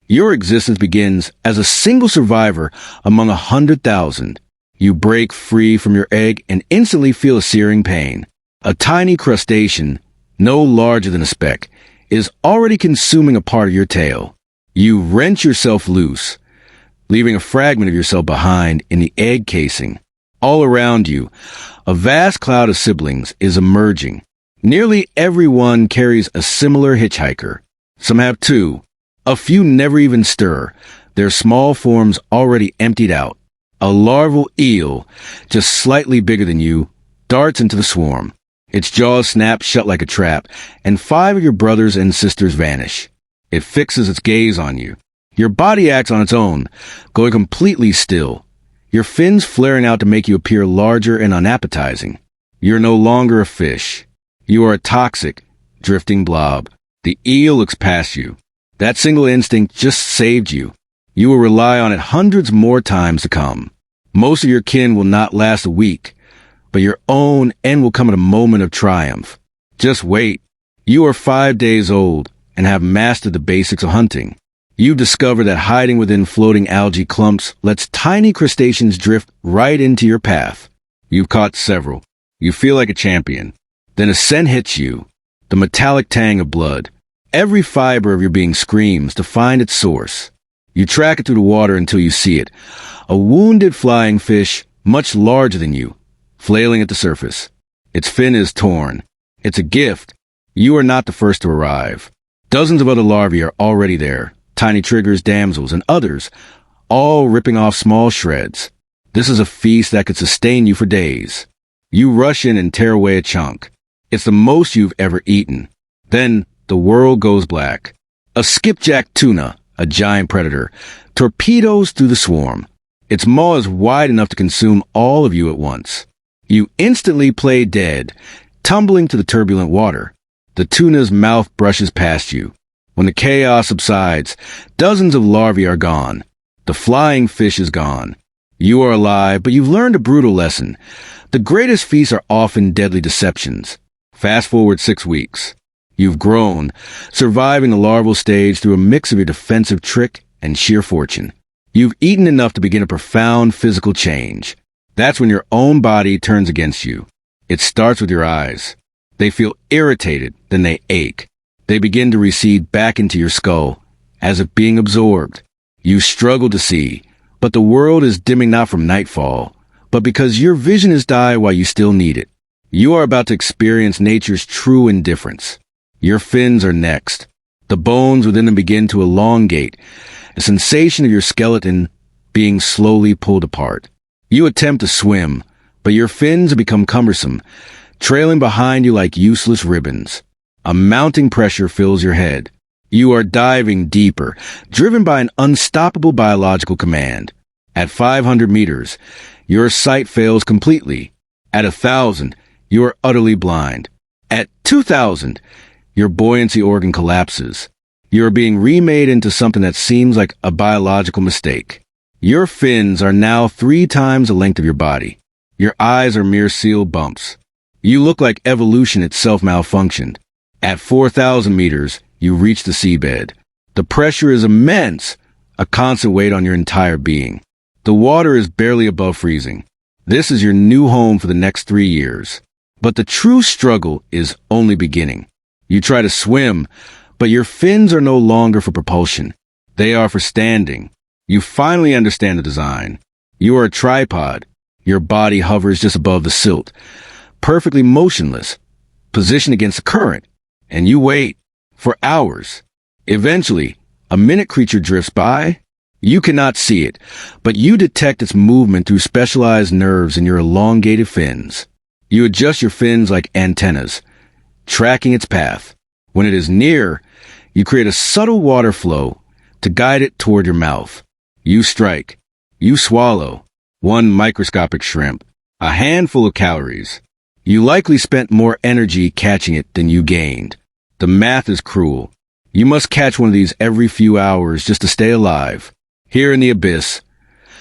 Your existence begins as a single survivor among 100,000. You break free from your egg and instantly feel a searing pain. A tiny crustacean, no larger than a speck, is already consuming a part of your tail. You wrench yourself loose, leaving a fragment of yourself behind in the egg casing. All around you, a vast cloud of siblings is emerging. Nearly everyone carries a similar hitchhiker. Some have two. A few never even stir, their small forms already emptied out. A larval eel, just slightly bigger than you, darts into the swarm. Its jaws snap shut like a trap, and 5 of your brothers and sisters vanish. It fixes its gaze on you. Your body acts on its own, going completely still. Your fins flaring out to make you appear larger and unappetizing. You're no longer a fish. You are a toxic, drifting blob. The eel looks past you. That single instinct just saved you. You will rely on it hundreds more times to come. Most of your kin will not last a week, but your own end will come at a moment of triumph. Just wait. You are 5 days old and have mastered the basics of hunting. You discover that hiding within floating algae clumps lets tiny crustaceans drift right into your path. You've caught several. You feel like a champion. Then a scent hits you, the metallic tang of blood. Every fiber of your being screams to find its source. You track it through the water until you see it. A wounded flying fish, much larger than you, flailing at the surface. Its fin is torn. It's a gift. You are not the first to arrive. Dozens of other larvae are already there. Tiny triggers, damsels, and others, all ripping off small shreds. This is a feast that could sustain you for days. You rush in and tear away a chunk. It's the most you've ever eaten. Then, the world goes black. A skipjack tuna, a giant predator, torpedoes through the swarm. Its maw is wide enough to consume all of you at once. You instantly play dead, tumbling to the turbulent water. The tuna's mouth brushes past you. When the chaos subsides, dozens of larvae are gone. The flying fish is gone. You are alive, but you've learned a brutal lesson. The greatest feasts are often deadly deceptions. Fast forward 6 weeks. You've grown, surviving the larval stage through a mix of your defensive trick and sheer fortune. You've eaten enough to begin a profound physical change. That's when your own body turns against you. It starts with your eyes. They feel irritated, then they ache. They begin to recede back into your skull, as if being absorbed. You struggle to see, but the world is dimming not from nightfall, but because your vision is dyed while you still need it. You are about to experience nature's true indifference. Your fins are next. The bones within them begin to elongate, a sensation of your skeleton being slowly pulled apart. You attempt to swim, but your fins have become cumbersome, trailing behind you like useless ribbons. A mounting pressure fills your head. You are diving deeper, driven by an unstoppable biological command. At 500 meters, your sight fails completely. At 1,000, you are utterly blind. At 2,000, your buoyancy organ collapses. You are being remade into something that seems like a biological mistake. Your fins are now 3 times the length of your body. Your eyes are mere seal bumps. You look like evolution itself malfunctioned. At 4,000 meters, you reach the seabed. The pressure is immense, a constant weight on your entire being. The water is barely above freezing. This is your new home for the next 3 years. But the true struggle is only beginning. You try to swim, but your fins are no longer for propulsion. They are for standing. You finally understand the design. You are a tripod. Your body hovers just above the silt, perfectly motionless, positioned against the current. And you wait for hours. Eventually, a minute creature drifts by. You cannot see it, but you detect its movement through specialized nerves in your elongated fins. You adjust your fins like antennas, tracking its path. When it is near, you create a subtle water flow to guide it toward your mouth. You strike. You swallow. One microscopic shrimp. A handful of calories. You likely spent more energy catching it than you gained. The math is cruel. You must catch one of these every few hours just to stay alive. Here in the abyss,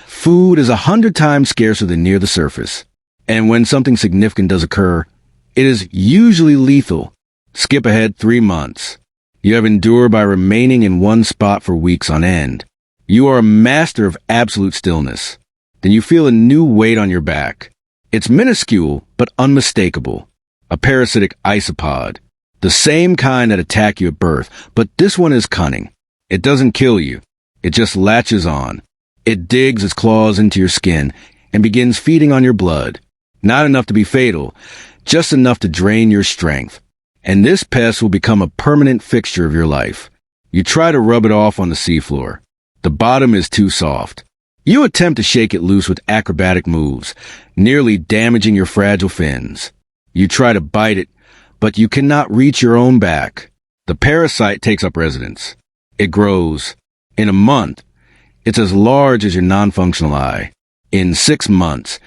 food is 100 times scarcer than near the surface. And when something significant does occur, it is usually lethal. Skip ahead 3 months. You have endured by remaining in one spot for weeks on end. You are a master of absolute stillness. Then you feel a new weight on your back. It's minuscule, but unmistakable. A parasitic isopod. The same kind that attack you at birth, but this one is cunning. It doesn't kill you. It just latches on. It digs its claws into your skin and begins feeding on your blood. Not enough to be fatal, just enough to drain your strength. And this pest will become a permanent fixture of your life. You try to rub it off on the seafloor. The bottom is too soft. You attempt to shake it loose with acrobatic moves, nearly damaging your fragile fins. You try to bite it, but you cannot reach your own back. The parasite takes up residence. It grows. In a month, it's as large as your non-functional eye. In 6 months,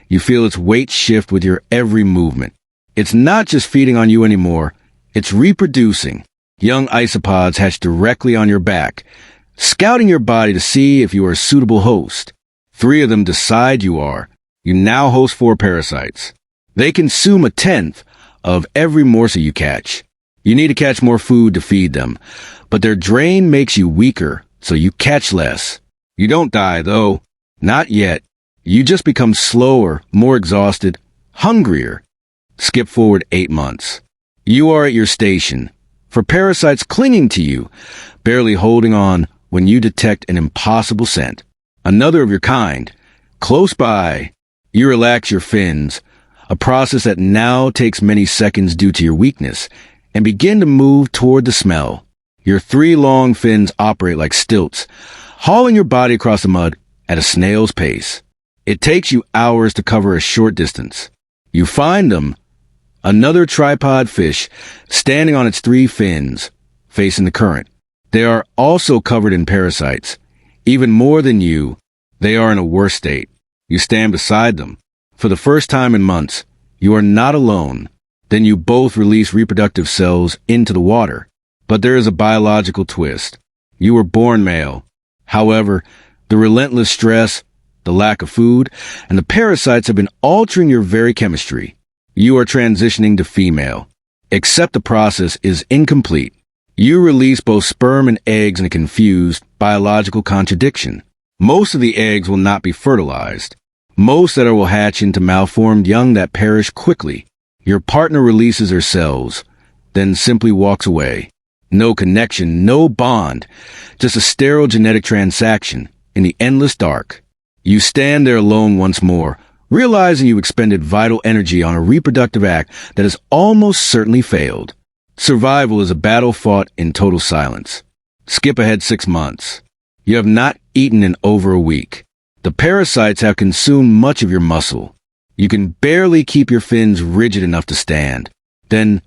you feel its weight shift with your every movement. It's not just feeding on you anymore, it's reproducing. Young isopods hatch directly on your back, scouting your body to see if you are a suitable host. 3 of them decide you are. You now host 4 parasites. They consume 1/10 of every morsel you catch. You need to catch more food to feed them, but their drain makes you weaker, so you catch less. You don't die, though. Not yet. You just become slower, more exhausted, hungrier. Skip forward 8 months. You are at your station. For parasites clinging to you, barely holding on when you detect an impossible scent. Another of your kind, close by. You relax your fins, a process that now takes many seconds due to your weakness, and begin to move toward the smell. Your 3 long fins operate like stilts, hauling your body across the mud at a snail's pace. It takes you hours to cover a short distance. You find them, another tripod fish, standing on its 3 fins, facing the current. They are also covered in parasites. Even more than you, they are in a worse state. You stand beside them. For the first time in months, you are not alone. Then you both release reproductive cells into the water. But there is a biological twist. You were born male. However, the relentless stress, the lack of food, and the parasites have been altering your very chemistry. You are transitioning to female. Except the process is incomplete. You release both sperm and eggs in a confused biological contradiction. Most of the eggs will not be fertilized. Most that will hatch into malformed young that perish quickly. Your partner releases her cells, then simply walks away. No connection, no bond, just a sterile genetic transaction in the endless dark. You stand there alone once more, realizing you expended vital energy on a reproductive act that has almost certainly failed. Survival is a battle fought in total silence. Skip ahead 6 months. You have not eaten in over a week. The parasites have consumed much of your muscle. You can barely keep your fins rigid enough to stand. Then,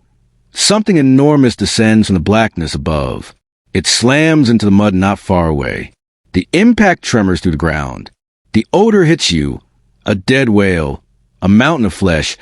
something enormous descends from the blackness above. It slams into the mud not far away. The impact tremors through the ground. The odor hits you. A dead whale. A mountain of flesh.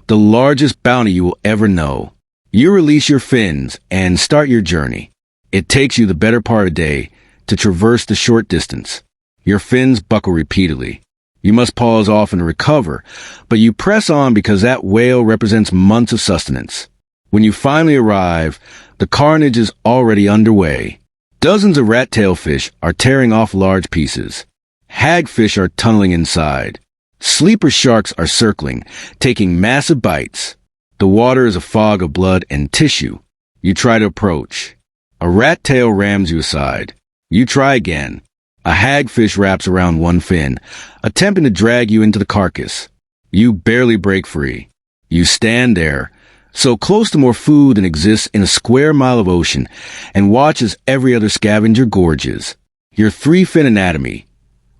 The largest bounty you will ever know. You release your fins and start your journey. It takes you the better part of a day to traverse the short distance. Your fins buckle repeatedly. You must pause often to recover, but you press on because that whale represents months of sustenance. When you finally arrive, the carnage is already underway. Dozens of rat-tail fish are tearing off large pieces. Hagfish are tunneling inside. Sleeper sharks are circling, taking massive bites. The water is a fog of blood and tissue. You try to approach. A rat tail rams you aside. You try again. A hagfish wraps around one fin, attempting to drag you into the carcass. You barely break free. You stand there, so close to more food than exists in a square mile of ocean, and watch as every other scavenger gorges. Your 3-fin anatomy,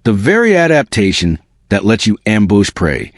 the very adaptation that lets you ambush prey,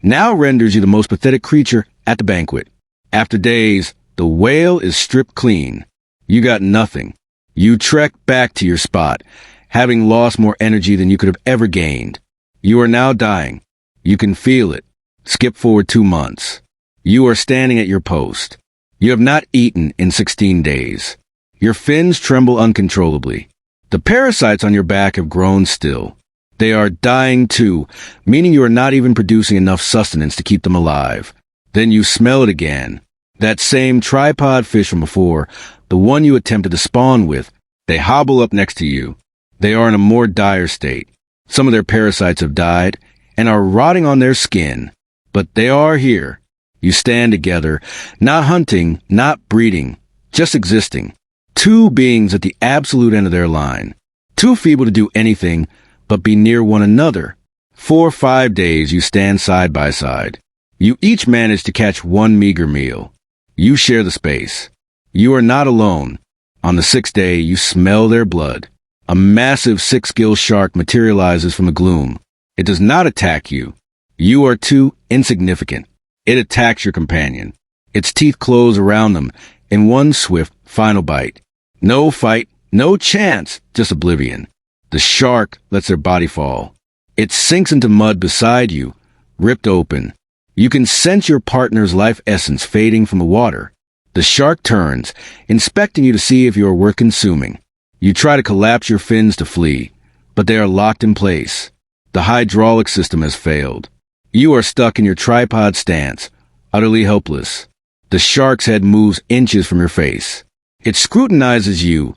now renders you the most pathetic creature at the banquet. After days, the whale is stripped clean. You got nothing. You trek back to your spot, having lost more energy than you could have ever gained. You are now dying. You can feel it. Skip forward 2 months. You are standing at your post. You have not eaten in 16 days. Your fins tremble uncontrollably. The parasites on your back have grown still. They are dying too, meaning you are not even producing enough sustenance to keep them alive. Then you smell it again. That same tripod fish from before, the one you attempted to spawn with, they hobble up next to you. They are in a more dire state. Some of their parasites have died and are rotting on their skin. But they are here. You stand together, not hunting, not breeding, just existing. Two beings at the absolute end of their line. Too feeble to do anything but be near one another. 4 or 5 days you stand side by side. You each manage to catch one meager meal. You share the space. You are not alone. On the 6th day, you smell their blood. A massive 6-gill shark materializes from the gloom. It does not attack you. You are too insignificant. It attacks your companion. Its teeth close around them in one swift, final bite. No fight, no chance, just oblivion. The shark lets their body fall. It sinks into mud beside you, ripped open. You can sense your partner's life essence fading from the water. The shark turns, inspecting you to see if you are worth consuming. You try to collapse your fins to flee, but they are locked in place. The hydraulic system has failed. You are stuck in your tripod stance, utterly helpless. The shark's head moves inches from your face. It scrutinizes you,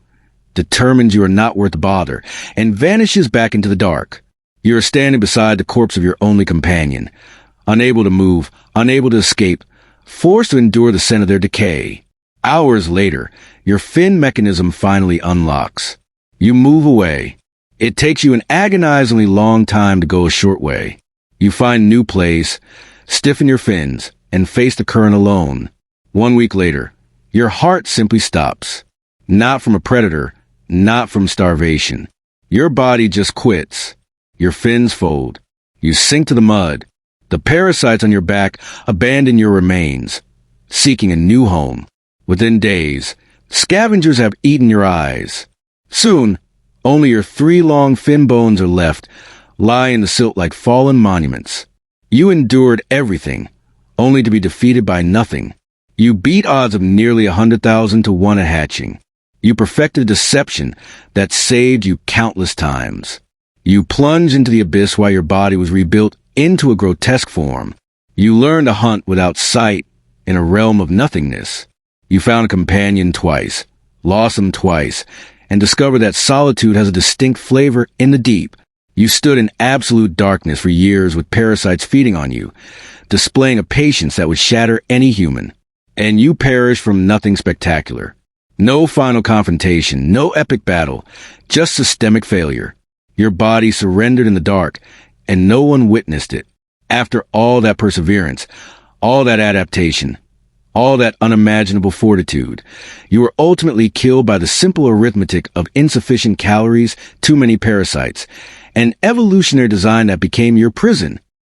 determines you are not worth the bother, and vanishes back into the dark. You are standing beside the corpse of your only companion, unable to move, unable to escape, forced to endure the scent of their decay. Hours later, your fin mechanism finally unlocks. You move away. It takes you an agonizingly long time to go a short way. You find a new place, stiffen your fins, and face the current alone. 1 week later, your heart simply stops. Not from a predator, not from starvation. Your body just quits. Your fins fold. You sink to the mud. The parasites on your back abandon your remains, seeking a new home. Within days, scavengers have eaten your eyes. Soon, only your 3 long fin bones are left, lie in the silt like fallen monuments. You endured everything, only to be defeated by nothing. You beat odds of nearly 100,000 to 1 at hatching. You perfected a deception that saved you countless times. You plunged into the abyss while your body was rebuilt into a grotesque form. You learned to hunt without sight in a realm of nothingness. You found a companion twice, lost them twice, and discovered that solitude has a distinct flavor in the deep. You stood in absolute darkness for years with parasites feeding on you, displaying a patience that would shatter any human. And you perished from nothing spectacular. No final confrontation, no epic battle, just systemic failure. Your body surrendered in the dark, and no one witnessed it. After all that perseverance, all that adaptation, all that unimaginable fortitude, you were ultimately killed by the simple arithmetic of insufficient calories, too many parasites, an evolutionary design that became your prison.